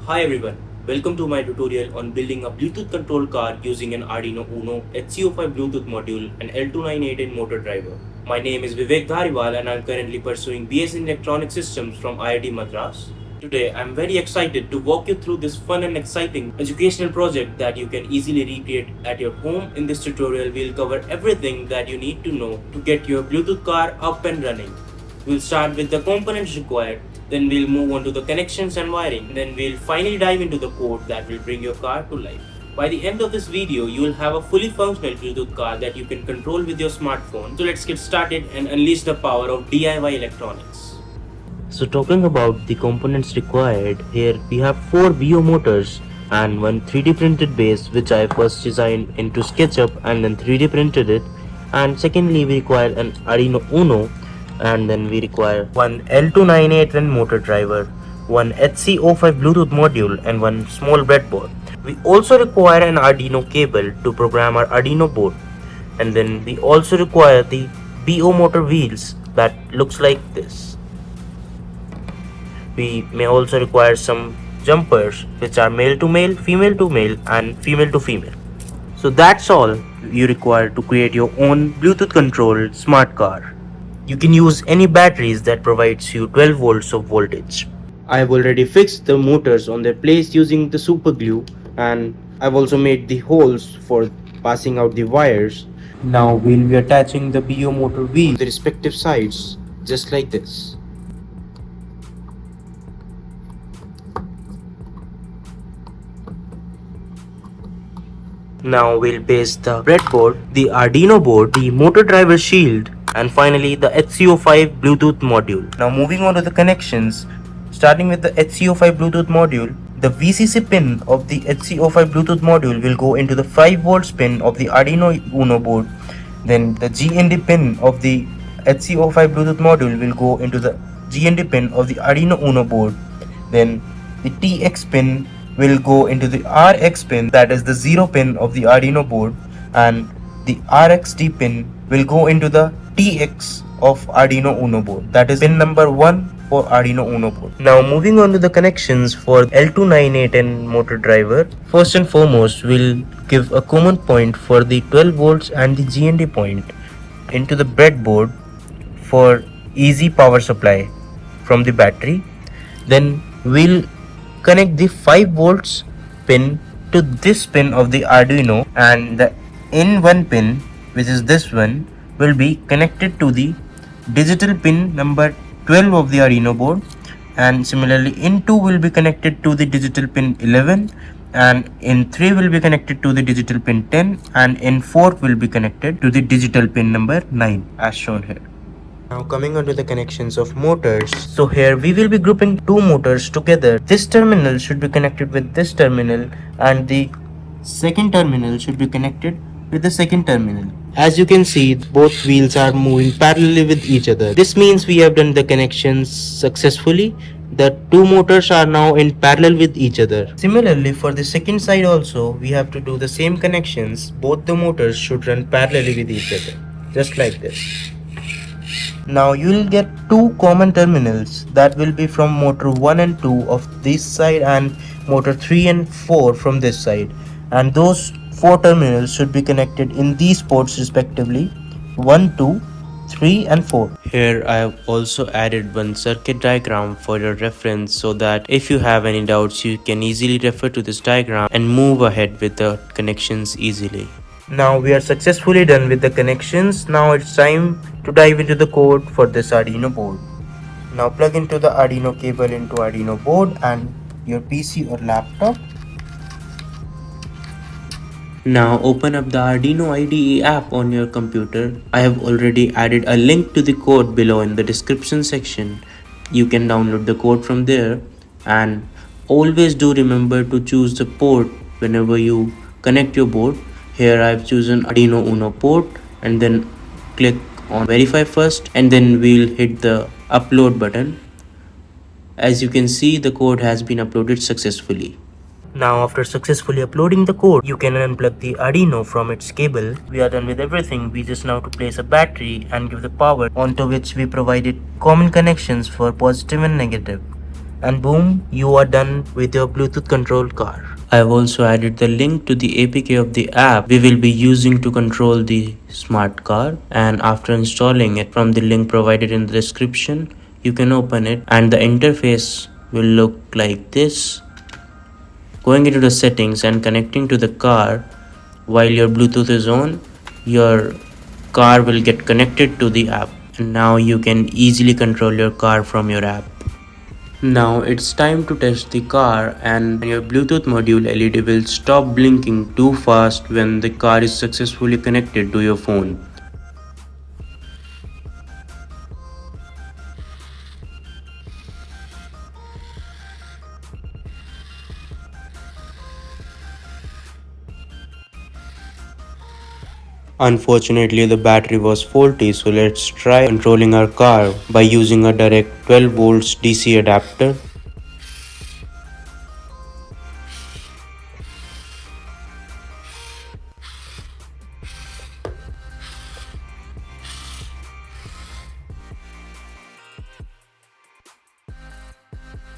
Hi everyone, welcome to my tutorial on building a Bluetooth control car using an Arduino Uno HC05 Bluetooth module and L298N motor driver. My name is Vivek Dhariwal and I'm currently pursuing BS in Electronic Systems from IIT Madras. Today I'm very excited to walk you through this fun and exciting educational project that you can easily recreate at your home. In this tutorial we'll cover everything that you need to know to get your Bluetooth car up and running. We'll start with the components required, then we'll move on to the connections and wiring, then we'll finally dive into the code that will bring your car to life. By the end of this video, you will have a fully functional Bluetooth car that you can control with your smartphone. So let's get started and unleash the power of DIY electronics. So talking about the components required, here we have 4 BO motors and one 3D printed base which I first designed into SketchUp and then 3D printed it. And secondly, we require an Arduino Uno, and then we require one L298N motor driver, one HC05 Bluetooth module and one small breadboard. We also require an Arduino cable to program our Arduino board, and then we also require the BO motor wheels that looks like this. We may also require some jumpers which are male to male, female to male and female to female. So that's all you require to create your own Bluetooth controlled smart car. You can use any batteries that provides you 12 volts of voltage. I have already fixed the motors on their place using the super glue, and I've also made the holes for passing out the wires. Now we'll be attaching the BO motor wheels on the respective sides just like this. Now we'll base the breadboard, the Arduino board, the motor driver shield, and finally the HC05 Bluetooth module. Now moving on to the connections, starting with the HC05 Bluetooth module, the VCC pin of the HC05 Bluetooth module will go into the 5 volts pin of the Arduino Uno board. Then the GND pin of the HC05 Bluetooth module will go into the GND pin of the Arduino Uno board. Then the TX pin will go into the RX pin, that is the 0 pin of the Arduino board, and the RXD pin will go into the TX of Arduino Uno board, that is pin number 1 for Arduino Uno board. Now moving on to the connections for L298N motor driver. First and foremost, we'll give a common point for the 12 volts and the GND point into the breadboard for easy power supply from the battery. Then we'll connect the 5 volts pin to this pin of the Arduino, and the in1 pin, which is this one, will be connected to the digital pin number 12 of the Arduino board, and similarly in2 will be connected to the digital pin 11, and in3 will be connected to the digital pin 10, and in4 will be connected to the digital pin number 9 as shown here. Now coming on to the connections of motors. So here we will be grouping 2 motors together. This terminal should be connected with this terminal, and the second terminal should be connected with the second terminal. As you can see, both wheels are moving parallelly with each other. This means we have done the connections successfully. The 2 motors are now in parallel with each other. Similarly, for the second side also, we have to do the same connections. Both the motors should run parallelly with each other, just like this. Now you will get 2 common terminals that will be from motor 1 and 2 of this side and motor 3 and 4 from this side, and those 4 terminals should be connected in these ports respectively 1, 2, 3 and 4. Here I have also added one circuit diagram for your reference, so that if you have any doubts you can easily refer to this diagram and move ahead with the connections easily. Now we are successfully done with the connections. Now it's time to dive into the code for this Arduino board. Now plug into the Arduino cable into Arduino board and your PC or laptop. Now open up the Arduino IDE app on your computer. I have already added a link to the code below in the description section. You can download the code from there, and always do remember to choose the port whenever you connect your board. Here I have chosen Arduino Uno port, and then click on verify first, and then we'll hit the upload button. As you can see, the code has been uploaded successfully. Now after successfully uploading the code, you can unplug the Arduino from its cable. We are done with everything. We just now to place a battery and give the power, onto which we provided common connections for positive and negative. and boom, you are done with your Bluetooth controlled car. I've also added the link to the APK of the app we will be using to control the smart car, and after installing it from the link provided in the description, you can open it and the interface will look like this. Going into the settings and connecting to the car while your Bluetooth is on, your car will get connected to the app, and now you can easily control your car from your app. Now it's time to test the car, and your Bluetooth module LED will stop blinking too fast when the car is successfully connected to your phone. Unfortunately, the battery was faulty, so let's try controlling our car by using a direct 12 volts DC adapter.